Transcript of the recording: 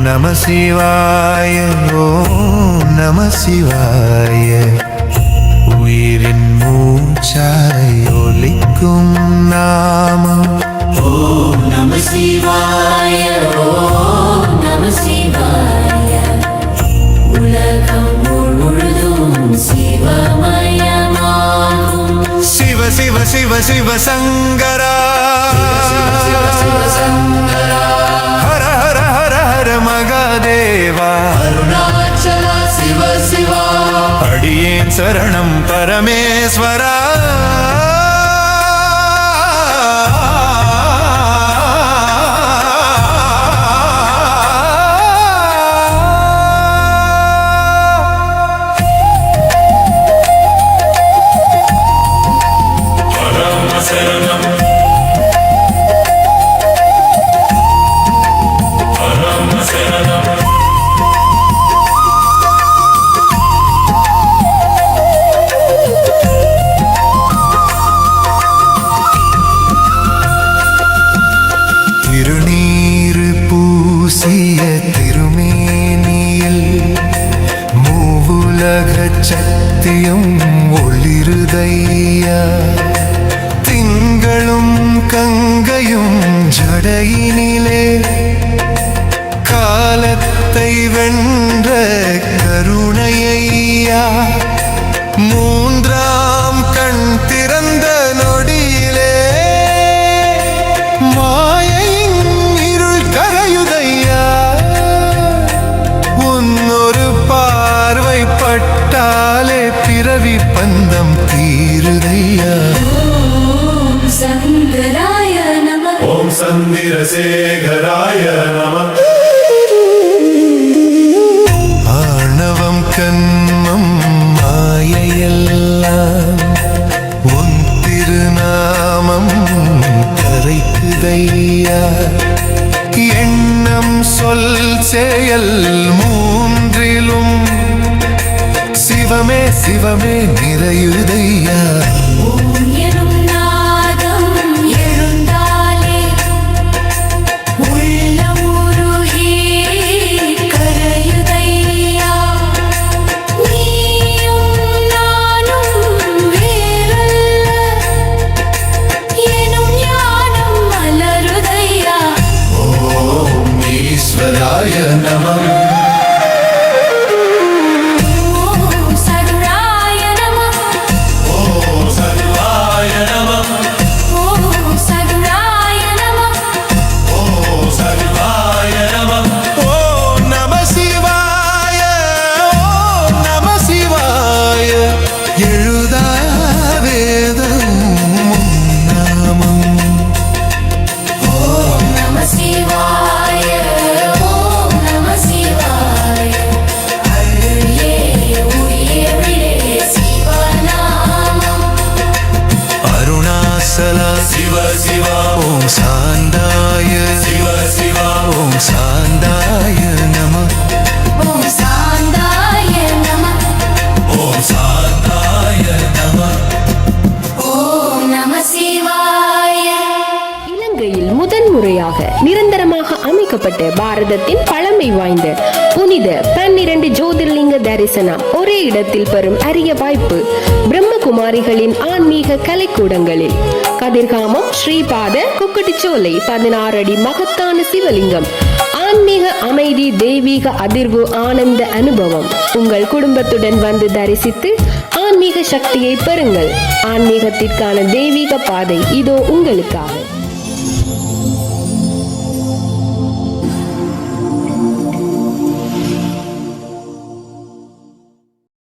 நம சிவாய ஓம் நம சிவாய உயிரின் மூச்சாய் ஒலிக்கும் நாமம் ஓம் நம சிவாய ஓம் நம சிவாய உலகம் முழுதும் சிவமயமாகும் சிவ சிவ சிவ சிவ சங்கரா மகாதேவா அருணாச்சல சிவ சிவா அடியேன் சரணம் பரமேஸ்வரா திருநீறு பூசிய திருமேனியில் மூவுலக சத்தியம் ஒளிருதையா திங்களும் கங்கையும் ஜடையினிலே காலத்தை வென்ற கருணையா மூன்றாம் கண் திறந்த நொடியிலே பட்டாலே பிறவி பந்தம் தீருதையா ஓம் சங்கராய நம ஓம் சந்திரசேகராய நம ஆணவம் கண்மம் மாயையெல்லாம் உன் திருநாமம் கரைக்குதையா எண்ணம் சொல் செயல் மூன்றிலும் சிவமே சிவமே நிறையுதையா ஓம் எனும் நாதம் எழுந்தாலே உள்ளம் உருகி கரையுதையா நீயும் நானும் வேறல்ல எனும் ஞானம் மலருதையா ஓம் ஈஸ்வராய நமः சிவ சிவா ஓம் சாந்தாய சிவ சிவா ஓம் சாந்தாய நம ஓம் சாந்தாய நம ஓம் சாந்தாய நம ஓம் நம சிவாய. இலங்கையில் முதன்முறையாக நிரந்தரமாக அமைக்கப்பட்ட பாரதத்தின் பழமை வாய்ந்த புனித 12 ஜோதிர்லிங்க தரிசனம் ஒரே இடத்தில் பெறும் அரிய வாய்ப்பு பிரம்மகுமாரிகளின் ஆன்மீக கலைக்கூடங்களில் கதிர்காமம் ஸ்ரீபாத குக்கட்டிச்சோலை 16 அடி மகத்தான சிவலிங்கம் ஆன்மீக அமைதி தெய்வீக அதிர்வு ஆனந்த அனுபவம் உங்கள் குடும்பத்துடன் வந்து தரிசித்து ஆன்மீக சக்தியை பெறுங்கள். ஆன்மீகத்திற்கான தெய்வீக பாதை இதோ உங்களுக்காக.